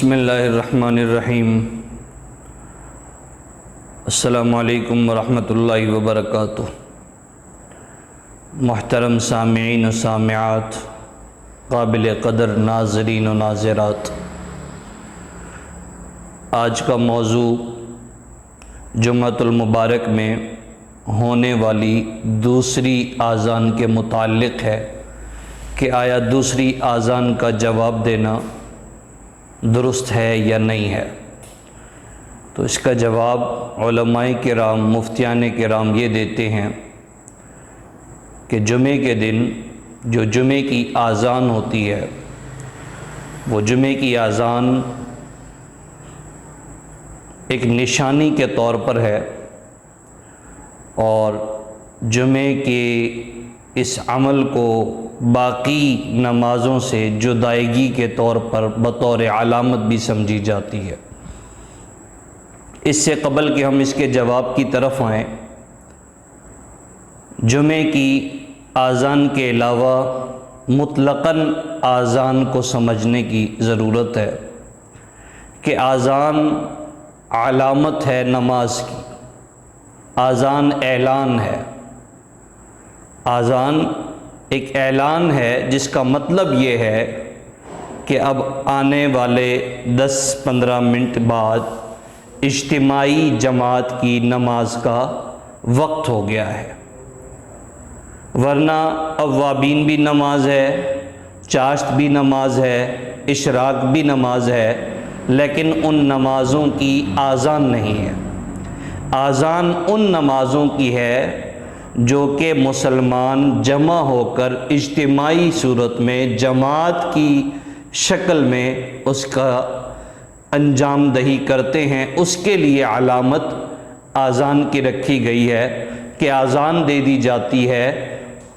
بسم اللہ الرحمن الرحیم۔ السلام علیکم ورحمۃ اللہ وبرکاتہ۔ محترم سامعین و سامعات، قابل قدر ناظرین و ناظرات، آج کا موضوع جمعۃ المبارک میں ہونے والی دوسری اذان کے متعلق ہے کہ آیا دوسری اذان کا جواب دینا درست ہے یا نہیں ہے۔ تو اس کا جواب علماء کرام، مفتیان کرام یہ دیتے ہیں کہ جمعے کے دن جو جمعے کی اذان ہوتی ہے، وہ جمعے کی اذان ایک نشانی کے طور پر ہے، اور جمعے کے اس عمل کو باقی نمازوں سے جدائیگی کے طور پر بطور علامت بھی سمجھی جاتی ہے۔ اس سے قبل کہ ہم اس کے جواب کی طرف آئیں، جمعے کی اذان کے علاوہ مطلقاً اذان کو سمجھنے کی ضرورت ہے کہ اذان علامت ہے نماز کی، اذان اعلان ہے۔ اذان ایک اعلان ہے جس کا مطلب یہ ہے کہ اب آنے والے 10-15 منٹ بعد اجتماعی جماعت کی نماز کا وقت ہو گیا ہے، ورنہ اوابین بھی نماز ہے، چاشت بھی نماز ہے، اشراق بھی نماز ہے، لیکن ان نمازوں کی اذان نہیں ہے۔ اذان ان نمازوں کی ہے جو کہ مسلمان جمع ہو کر اجتماعی صورت میں جماعت کی شکل میں اس کا انجام دہی کرتے ہیں۔ اس کے لیے علامت اذان کی رکھی گئی ہے کہ اذان دے دی جاتی ہے،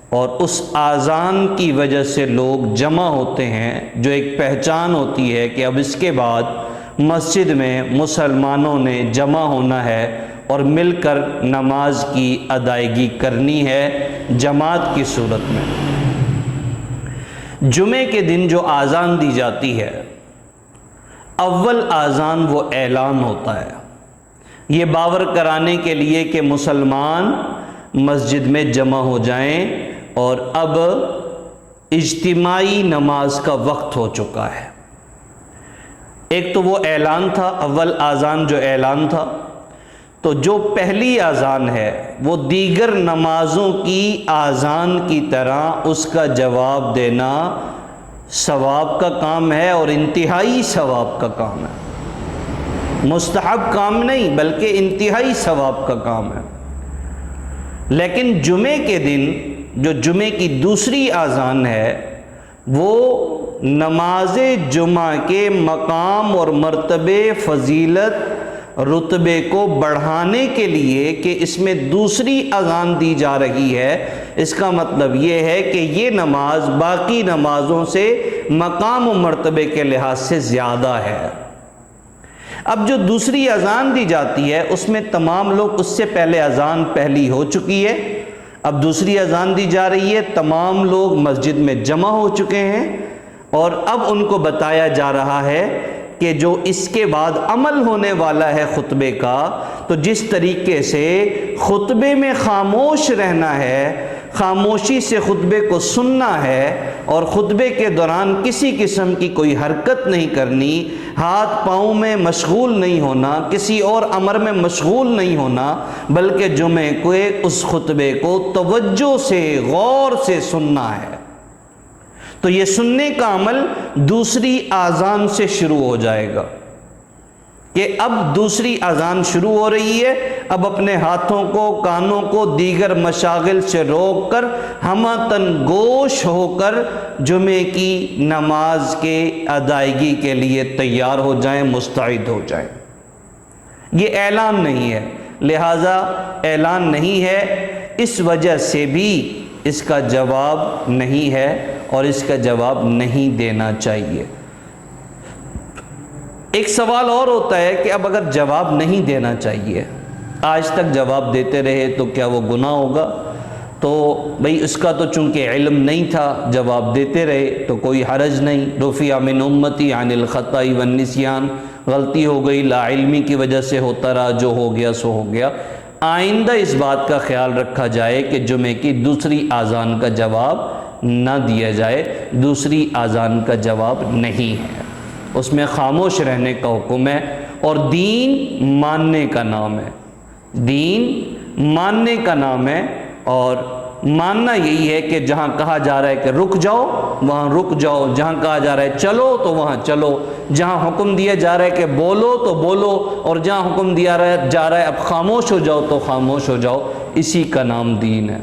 اور اس اذان کی وجہ سے لوگ جمع ہوتے ہیں، جو ایک پہچان ہوتی ہے کہ اب اس کے بعد مسجد میں مسلمانوں نے جمع ہونا ہے اور مل کر نماز کی ادائیگی کرنی ہے جماعت کی صورت میں۔ جمعے کے دن جو اذان دی جاتی ہے، اول اذان وہ اعلان ہوتا ہے، یہ باور کرانے کے لیے کہ مسلمان مسجد میں جمع ہو جائیں اور اب اجتماعی نماز کا وقت ہو چکا ہے۔ ایک تو وہ اعلان تھا، اول اذان جو اعلان تھا، تو جو پہلی اذان ہے وہ دیگر نمازوں کی اذان کی طرح اس کا جواب دینا ثواب کا کام ہے، اور انتہائی ثواب کا کام ہے، مستحب کام نہیں بلکہ انتہائی ثواب کا کام ہے۔ لیکن جمعے کے دن جو جمعے کی دوسری اذان ہے، وہ نماز جمعہ کے مقام اور مرتبے، فضیلت، رتبے کو بڑھانے کے لیے کہ اس میں دوسری اذان دی جا رہی ہے، اس کا مطلب یہ ہے کہ یہ نماز باقی نمازوں سے مقام و مرتبے کے لحاظ سے زیادہ ہے۔ اب جو دوسری اذان دی جاتی ہے اس میں تمام لوگ، اس سے پہلے اذان پہلی ہو چکی ہے، اب دوسری اذان دی جا رہی ہے، تمام لوگ مسجد میں جمع ہو چکے ہیں، اور اب ان کو بتایا جا رہا ہے کہ جو اس کے بعد عمل ہونے والا ہے خطبے کا، تو جس طریقے سے خطبے میں خاموش رہنا ہے، خاموشی سے خطبے کو سننا ہے، اور خطبے کے دوران کسی قسم کی کوئی حرکت نہیں کرنی، ہاتھ پاؤں میں مشغول نہیں ہونا، کسی اور امر میں مشغول نہیں ہونا، بلکہ جمعے کو اس خطبے کو توجہ سے، غور سے سننا ہے۔ تو یہ سننے کا عمل دوسری اذان سے شروع ہو جائے گا کہ اب دوسری اذان شروع ہو رہی ہے، اب اپنے ہاتھوں کو، کانوں کو دیگر مشاغل سے روک کر ہمتن گوش ہو کر جمعے کی نماز کے ادائیگی کے لیے تیار ہو جائیں، مستعد ہو جائیں۔ یہ اعلان نہیں ہے، لہذا اعلان نہیں ہے، اس وجہ سے بھی اس کا جواب نہیں ہے اور اس کا جواب نہیں دینا چاہیے۔ ایک سوال اور ہوتا ہے کہ اب اگر جواب نہیں دینا چاہیے، آج تک جواب دیتے رہے تو کیا وہ گناہ ہوگا؟ تو بھئی اس کا تو چونکہ علم نہیں تھا جواب دیتے رہے تو کوئی حرج نہیں. رفع من امتی عن الخطأ والنسیان، غلطی ہو گئی لا علمی کی وجہ سے ہوتا رہا، جو ہو گیا سو ہو گیا. آئندہ اس بات کا خیال رکھا جائے کہ جمعے کی دوسری اذان کا جواب نہ دیا جائے. دوسری اذان کا جواب نہیں ہے، اس میں خاموش رہنے کا حکم ہے. اور دین ماننے کا نام ہے، دین ماننے کا نام ہے. اور ماننا یہی ہے کہ جہاں کہا جا رہا ہے کہ رک جاؤ وہاں رک جاؤ، جہاں کہا جا رہا ہے چلو تو وہاں چلو، جہاں حکم دیا جا رہا ہے کہ بولو تو بولو، اور جہاں حکم دیا جا رہا ہے اب خاموش ہو جاؤ تو خاموش ہو جاؤ. اسی کا نام دین ہے.